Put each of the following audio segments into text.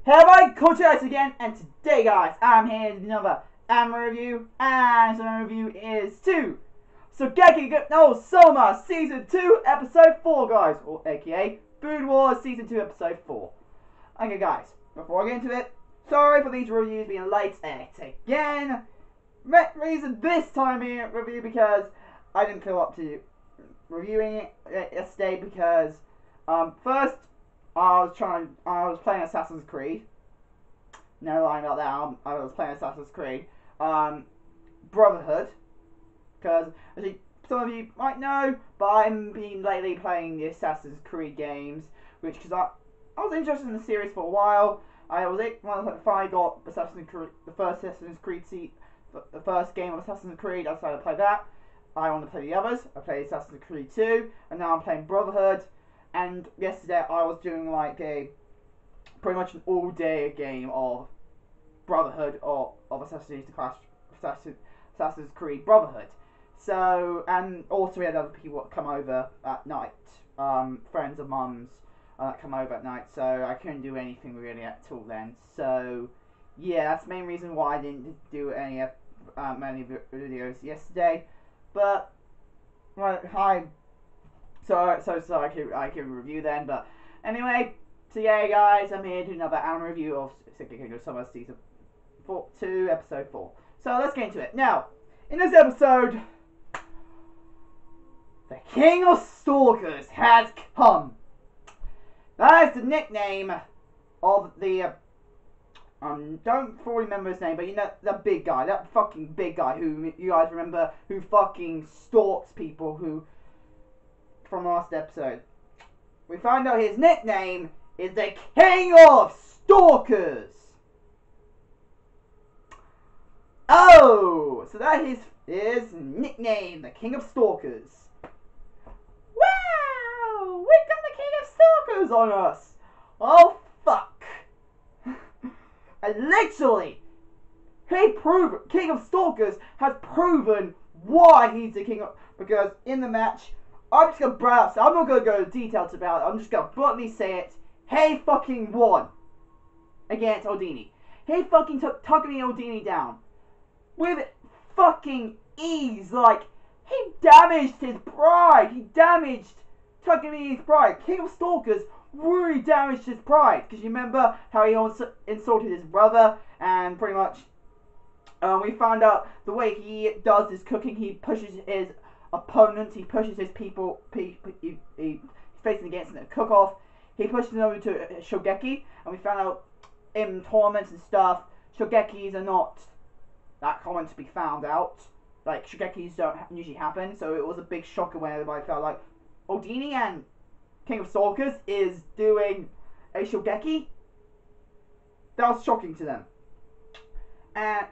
Hello, Cortex again, and today, guys, I'm here with another anime review, and the review is to Shokugeki no Soma Season 2, Episode 4, guys, or aka Food Wars Season 2, Episode 4. Okay, guys, before I get into it, sorry for these reviews being late again. Reason this time here review because I didn't feel up to reviewing it yesterday because first I was playing Assassin's Creed. No lying about that. I was playing Assassin's Creed Brotherhood, because some of you might know, but I've been lately playing the Assassin's Creed games, which because I was interested in the series for a while. I finally got Assassin's Creed, the first Assassin's Creed the first game of Assassin's Creed. I decided to play that. I want to play the others. I played Assassin's Creed 2, and now I'm playing Brotherhood. And yesterday I was doing like pretty much an all-day game of Brotherhood or of Assassin's Creed Brotherhood. So, and also we had other people come over at night, friends of mums come over at night. So I couldn't do anything really at all then. So yeah, that's the main reason why I didn't do any many videos yesterday. But So I can review then, but anyway, so yeah, guys, I'm here to do another anime review of Shokugeki no Soma Season 2, Episode 4. So let's get into it. Now, in this episode, the King of Stalkers has come. That is the nickname of the don't fully remember his name, but you know, the big guy, that fucking big guy who you guys remember, who fucking stalks people, who from last episode. We find out his nickname is the King of Stalkers. Oh, so that is his nickname, the King of Stalkers. Wow, we got the King of Stalkers on us. Oh fuck. And literally, King of Stalkers has proven why he's the King of, because in the match, I'm just gonna browse. I'm not gonna go into details about it. I'm just gonna bluntly say it. He fucking won against Odini. He fucking took Takumi Odini down with fucking ease. Like, he damaged his pride. He damaged Takumi's pride. King of Stalkers really damaged his pride, because you remember how he insulted his brother, and pretty much we found out the way he does his cooking. He pushes his opponents, he pushes his people, he's facing against in a cook-off, he pushes them over to Shokugeki, and we found out in tournaments and stuff, Shokugekis are not that common to be found out. Like, Shokugekis don't usually happen, so it was a big shocker when everybody felt like Odini and King of Stalkers is doing a Shokugeki. That was shocking to them. And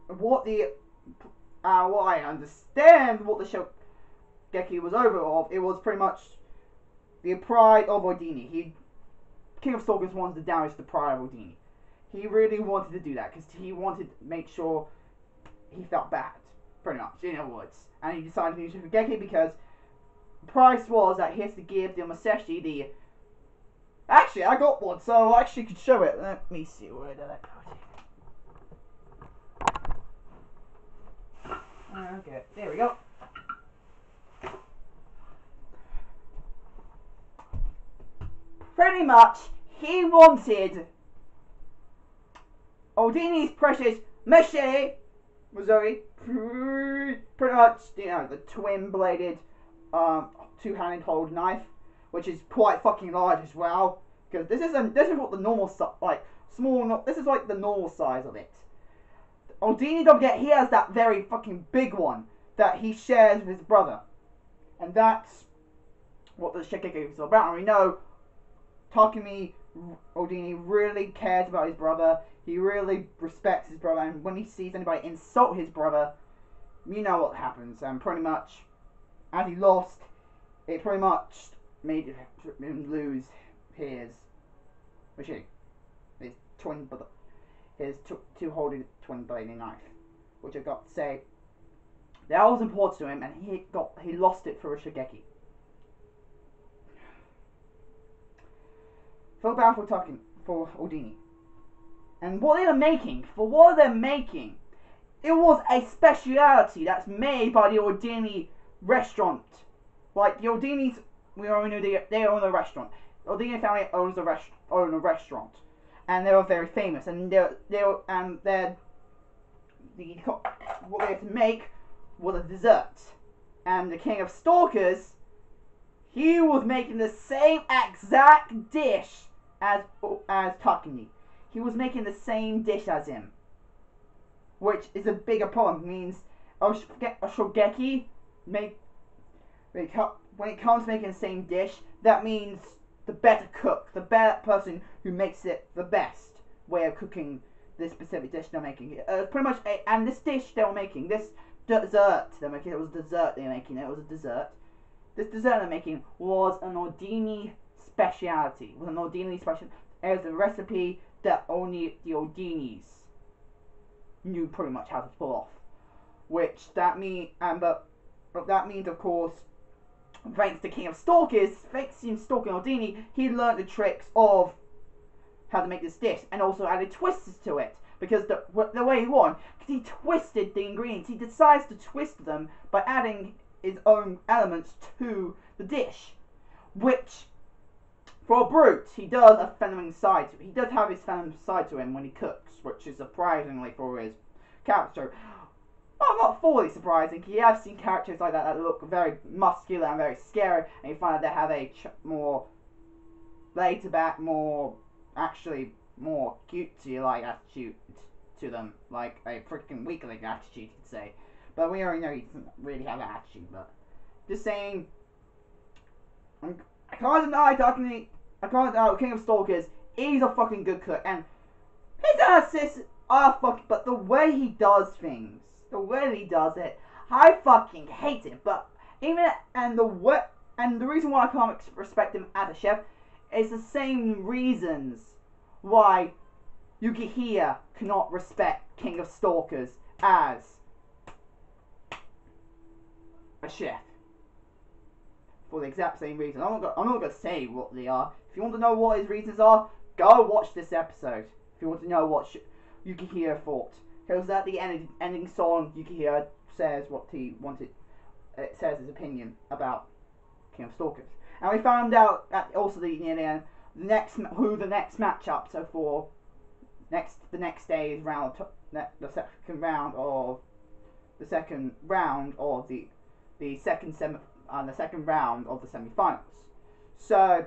what I understand what the Shokugeki was over of, it was pretty much the pride of Odini. King of Stalkers wanted to damage the pride of Odini. He really wanted to do that because he wanted to make sure he felt bad, pretty much, in other words. And he decided to use Shokugeki because the price was that he has to give the Masashi the... Actually, I got one, so I actually could show it. Let me see, where did I put it? Okay, there we go. Pretty much, he wanted Odini's precious machete, Missouri, pretty much, you know, the twin-bladed, two-handed hold knife, which is quite fucking large as well, because this is what the normal this is like the normal size of it. Odini, don't forget, he has that very fucking big one that he shares with his brother. And that's what the Shokugeki is all about. And we know Takumi Odini really cares about his brother. He really respects his brother. And when he sees anybody insult his brother, you know what happens. And pretty much, as he lost, it pretty much made him lose his machine. His two-handed twin-bladed knife, which I got to say, that was important to him, and he lost it for a Shokugeki. feel bad for talking for Ordini. And what they were making, for what they're making, it was a speciality that's made by the Ordini restaurant. Like the Ordinis, they own a restaurant. The Ordini family own a restaurant, and they were very famous. And what they had to make was a dessert. And the King of Stalkers, he was making the same exact dish as Takumi. He was making the same dish as him, which is a bigger problem. It means a shogeki when it comes to making the same dish, that means the better cook, the better person who makes it the best way of cooking this specific dish they're making. Pretty much, and this dish they were making, this dessert they're making, it was a dessert they're making. It was a dessert. This dessert they're making was an Ordini speciality. It was an Ordini special. It was a recipe that only the Ordinis knew pretty much how to pull off. Which that means, but that means, of course, thanks to King of Stalkers, thanks to him stalking Ordini, he learned the tricks of how to make this dish, and also added twists to it. Because the way he won, because he twisted the ingredients, he decides to twist them by adding his own elements to the dish, which, for a brute, he does a feminine side to it. He does have his feminine side to him when he cooks, which is surprisingly for his character. Well, not fully surprising. You have seen characters like that look very muscular and very scary, and you find out they have a more laid back, more cutesy-like attitude to them, like a freaking weakling attitude, you could say. But we already know he doesn't really have an attitude. But just saying, I can't deny King of Stalkers, he's a fucking good cook, and his assists are fucking. But the way he does things, the way he does it, I fucking hate it. But the reason why I can't respect him as a chef is the same reasons why Yukihira cannot respect King of Stalkers as a chef. For the exact same reason. I'm not gonna say what they are. If you want to know what his reasons are, go watch this episode. If you want to know what Yukihira thought. Because at the ending song, Yukihira says what he wanted. It says his opinion about King of Stalkers. And we found out at also near the end who the next matchups are for. The next day's round, the second round of the second round of the second round of the semi-finals. So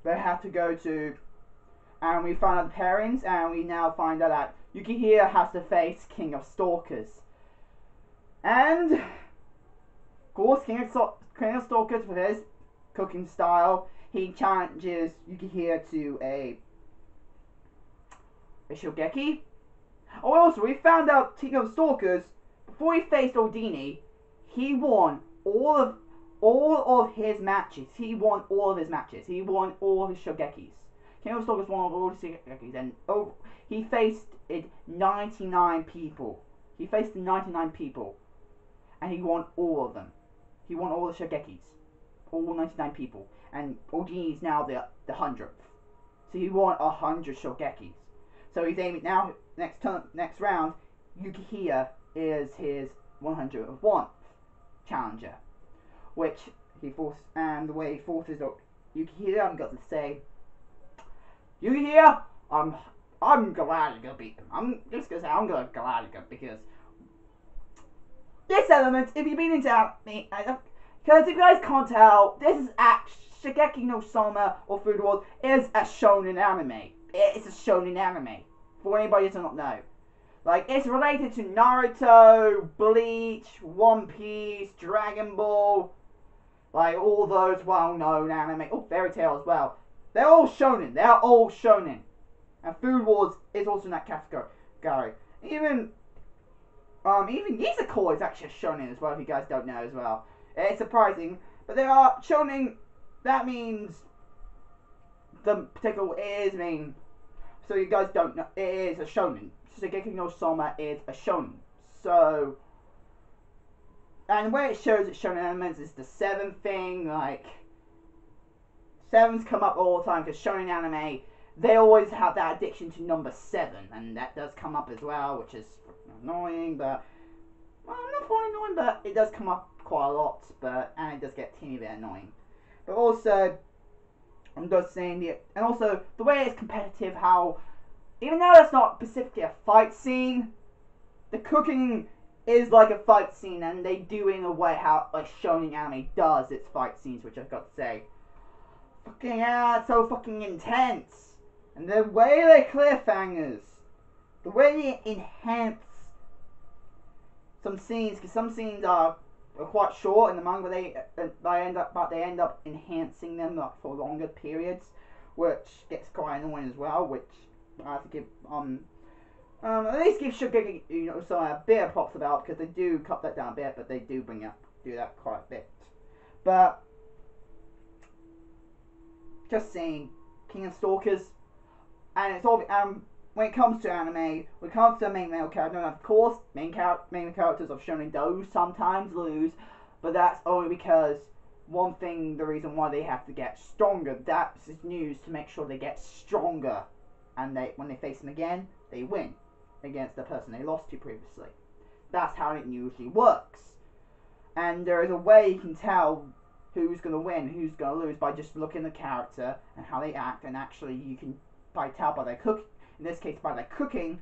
they have to go to, and we find out the pairings, and we now find out that Yukihira has to face King of Stalkers, and of course King of Stalkers, with his cooking style, he challenges Yukihira to a shogeki. Oh, also we found out King of Stalkers, before he faced Ordini, he won all of his matches. He won all of his matches. He won all his shogekis. King of Stalkers won all his shogekis, and he faced 99 people. He faced 99 people, and he won all of them. He won all the shogekis, all 99 people, and Ordini is now the 100th. So he won 100 shogekis. So he's aiming now. Next round, Yukihira is his 101th challenger, which he forced, and the way he forces Yukihira, I'm going to say, Yukihira, I'm glad you're gonna beat him. I'm just gonna say I'm glad you're gonna, because this element, if you've been into me, because if you guys can't tell, this is Shigeki no Soma or Food Wars is a shonen anime. It's a shonen anime. For anybody who does not know. Like, it's related to Naruto, Bleach, One Piece, Dragon Ball, like all those well-known anime. Oh, Fairy Tail as well. They're all shonen. They're all shonen. And Food Wars is also in that category. Even Yizakor is actually a shonen as well, if you guys don't know as well. It's surprising, but they are shonen. That means the particular so you guys don't know, it is a shonen. Shigeki no Soma is a shonen. So, and the way it shows its shonen elements is the 7th thing, like 7's come up all the time because shonen anime, they always have that addiction to number 7, and that does come up as well, which is annoying, but, well, not fully annoying, but it does come up quite a lot, and it does get a teeny bit annoying. But also, I'm just saying, and also, the way it's competitive, how, even though it's not specifically a fight scene, the cooking is like a fight scene, and they do it in a way how, like, shonen anime does its fight scenes, which I've got to say, fucking yeah, it's so fucking intense. And the way they cliffhangers, the way they enhance some scenes, because some scenes are quite short in the manga, but they end up enhancing them for longer periods, which gets quite annoying as well. Which I have to give at least give Shogeki a bit of props about, because they do cut that down a bit, but they do do that quite a bit. But just saying, King of Stalkers, and it's all when it comes to anime, when it comes to the main male character, and of course, main characters of shonen do sometimes lose, but that's only because the reason why they have to get stronger. That's news to make sure they get stronger, and when they face them again, they win against the person they lost to previously. That's how it usually works, and there is a way you can tell who's going to win, who's going to lose, by just looking at the character and how they act, and actually you can tell by their cooking. In this case, by their cooking,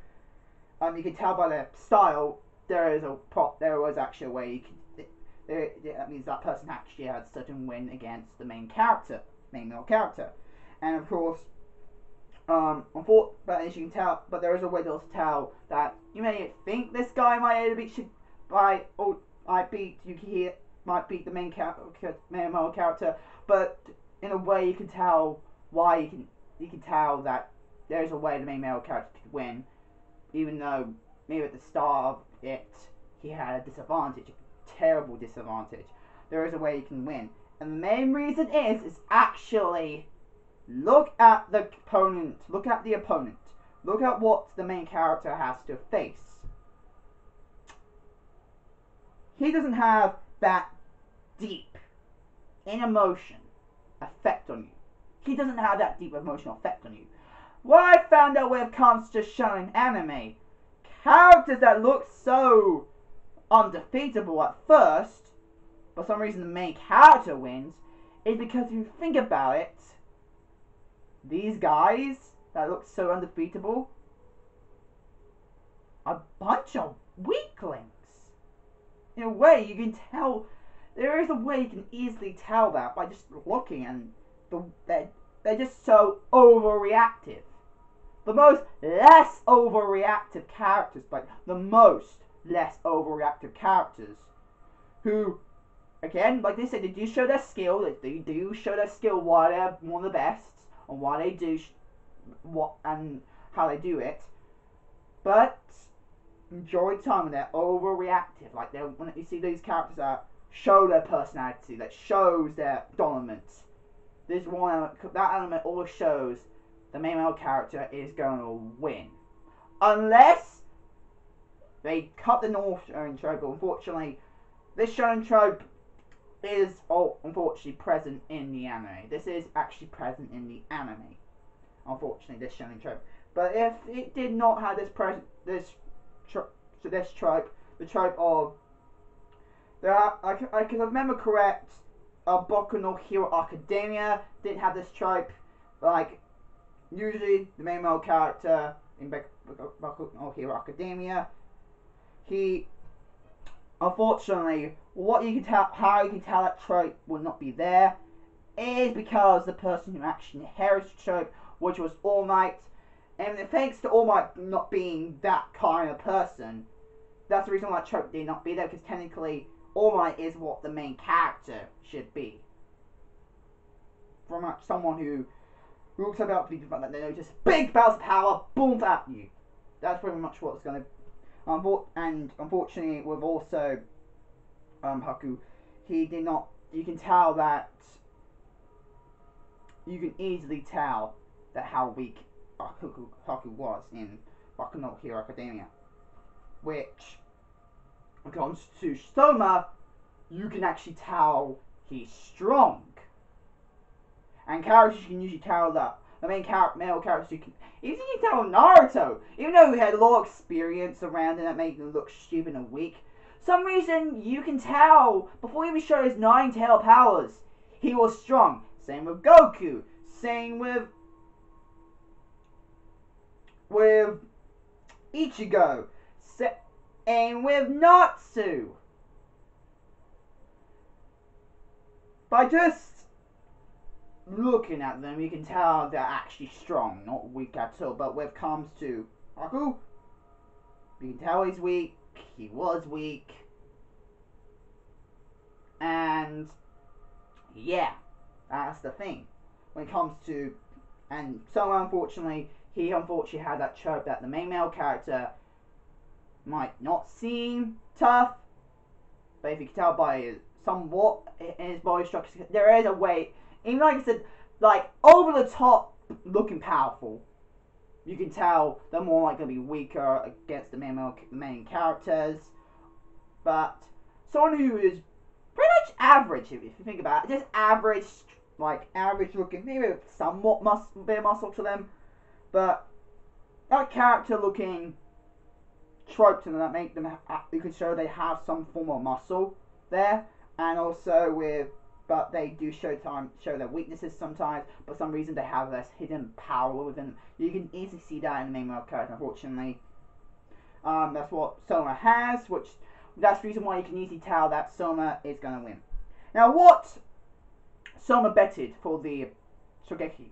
you can tell by their style. There was actually a way you can. That means that person actually had a certain win against the main male character, and of course, but as you can tell, but there is a way to tell that you may think this guy might beat Yuki, might beat the main male character, but in a way you can tell why you can tell that there's a way the main male character could win, even though maybe at the start of it he had a disadvantage, a terrible disadvantage. There is a way you can win, and the main reason is actually look at the opponent. Look at the opponent. Look at what the main character has to face. He doesn't have that deep in emotion effect on you. He doesn't have that deep emotional effect on you. What I found out when it comes to shonen anime, characters that look so undefeatable at first, for some reason the main character wins, is because if you think about it, these guys that look so undefeatable are a bunch of weaklings. In a way, you can tell. There is a way you can easily tell that by just looking, and they're just so overreactive. The most less overreactive characters, who, again, like they said, they do show their skill. They do show their skill why they're one of the best, and why they do and how they do it. But majority of the time, they're overreactive. Like when you see these characters that show their personality, that shows their dominance. This one element, that element always shows the main male character is going to win, unless they cut the North shonen trope. But unfortunately, this shonen trope is unfortunately present in the anime. This is actually present in the anime. Unfortunately, this shonen trope. But if it did not have this trope, the trope of because I remember correct, Boku no Hero Academia didn't have this trope. Like, usually the main male character in Boku no Hero Academia, he, unfortunately, how you can tell that trope will not be there is because the person who actually inherits the trope, which was All Might, and thanks to All Might not being that kind of person, that's the reason why that trope did not be there, because technically All Might is what the main character should be. From someone who looks about to be that they know just big bouts of power, boom at you. That's pretty much what it's going to. And unfortunately, with also Haku, he did not. You can tell that. You can easily tell that how weak Haku was in Boku no Hero Academia, which, when it comes to Soma, you can actually tell he's strong. And characters you can usually tell that the male characters you can tell Naruto, even though he had a lot of experience around him that made him look stupid and weak. Some reason you can tell before he even showed his 9-tail powers, he was strong. Same with Goku. Same with Ichigo. And with Natsu. By just looking at them, you can tell they're actually strong, not weak at all. But when it comes to Aku, you can tell he's weak. He was weak. And yeah, that's the thing. When it comes to, and so unfortunately, he unfortunately had that trope that the main male character might not seem tough, but if you can tell by somewhat in his body structure, there is a way, even like I said, like over the top looking powerful, you can tell they're more likely to be weaker against the main characters. But someone who is pretty much average, if you think about it, just average, like average looking, maybe with somewhat bit of muscle to them, but that character looking trope to them that make them, you can show they have some form of muscle there, and also but they do show their weaknesses sometimes, but for some reason they have this hidden power within them. You can easily see that in the main male character, unfortunately. That's what Soma has, that's the reason why you can easily tell that Soma is going to win. Now what Soma betted for the Shogeki,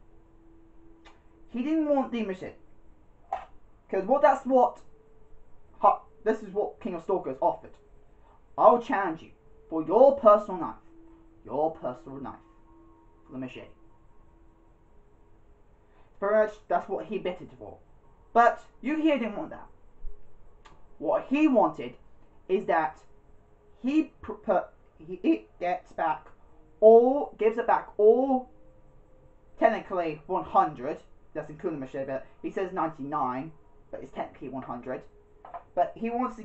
he didn't want the machine. Because this is what King of Stalkers offered. I'll challenge you for your personal knife. Your personal knife. For the machete. Pretty much, that's what he betted for. But Yukihiro didn't want that. What he wanted is that he gives it back all, technically 100. That's including the machete, but he says 99, but it's technically 100. But he wants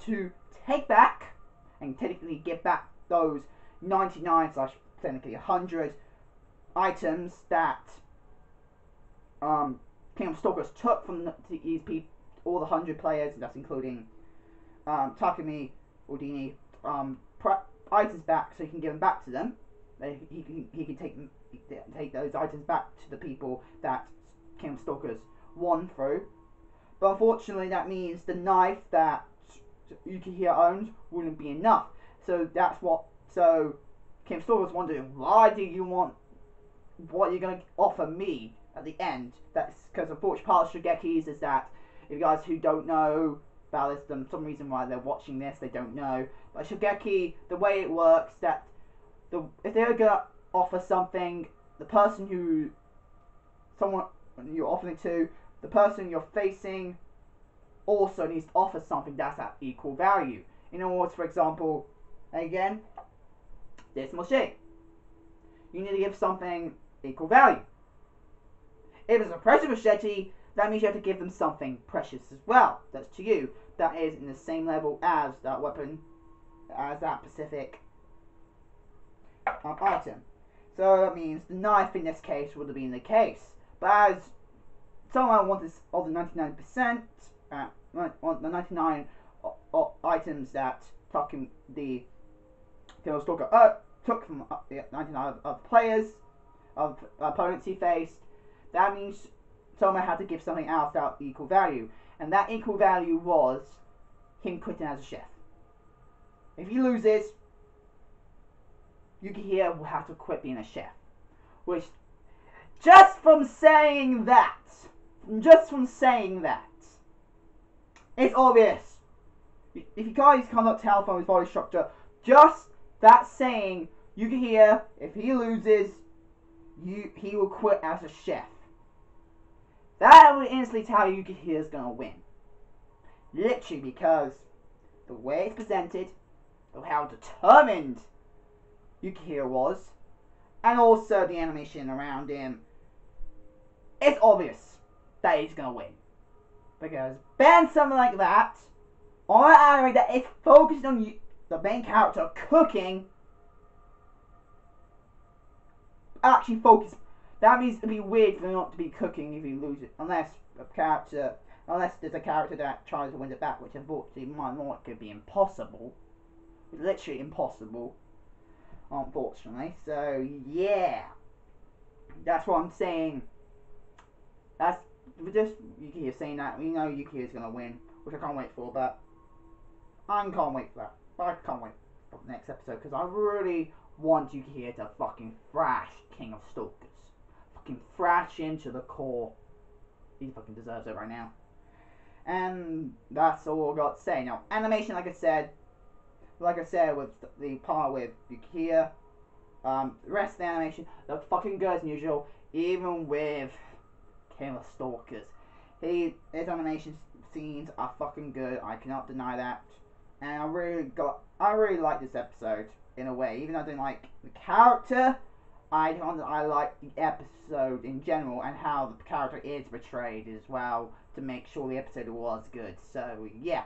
to take back and technically give back those 99 / technically 100 items that King of Stalkers took from these people, all the 100 players. That's including Takumi, Ordini, items back, so he can give them back to them. He can take those items back to the people that King of Stalkers won through. But unfortunately, that means the knife that Yukihiro owns wouldn't be enough. So King of Stalkers wondering, why do you want what you're going to offer me at the end? That's because unfortunately part of Shogekis is that, if you guys who don't know about this, some reason why they're watching this, they don't know. But Shogeki, the way it works, that if they're going to offer something, the person you're offering to, the person you're facing also needs to offer something that's at equal value. In other words, for example, again, this machete. You need to give something equal value. If it's a precious machete, that means you have to give them something precious as well. That's to you. That is in the same level as that weapon, as that specific item. So that means the knife in this case would have been the case. But as someone wanted all the 99%, the 99 items that the King of Stalker took from the 99 of players, of opponents he faced, that means Soma had to give something else out equal value. And that equal value was him quitting as a chef. If he loses, Yukihiro will have to quit being a chef. Which, just from saying that, it's obvious. If you guys cannot tell from his body structure, just that saying, Yukihiro, if he loses, he will quit as a chef. That will instantly tell you Yukihiro's gonna win. Literally, because the way it's presented, how determined Yukihiro was, and also the animation around him, it's obvious that he's gonna win. Because ban something like that on an anime that is focused on the main character cooking, actually focus. That means it'd be weird for them not to be cooking if you lose it, unless there's a character that tries to win it back, which unfortunately might not could be impossible. Literally impossible, unfortunately. So yeah, that's what I'm saying. That's just Yuki saying that. We know Yuki is gonna win, which I can't wait for. But I can't wait for that. I can't wait for the next episode because I really want Yuki to fucking thrash King of Stalkers, fucking thrash him to the core. He fucking deserves it right now. And that's all I got to say. Now, animation, like I said, with the part with Yukiya, the rest of the animation looks fucking good as usual, even with King of Stalkers. His animation scenes are fucking good. I cannot deny that. And I really like this episode in a way. Even though I didn't like the character, I like the episode in general and how the character is portrayed as well to make sure the episode was good. So yeah,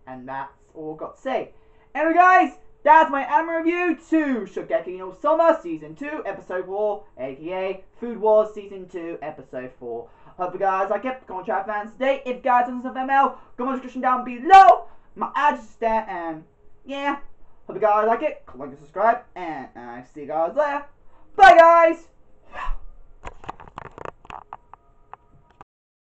and that's all I've got to say. Anyway guys, that's my anime review to Shokugeki no Soma Season 2 Episode 4, aka Food Wars Season 2 Episode 4. Hope you guys like it. Come on, chat fans today. If you guys want some ML, go on the description down below. My address is there, and yeah. Hope you guys like it. Like and subscribe, and I see you guys later. Bye guys!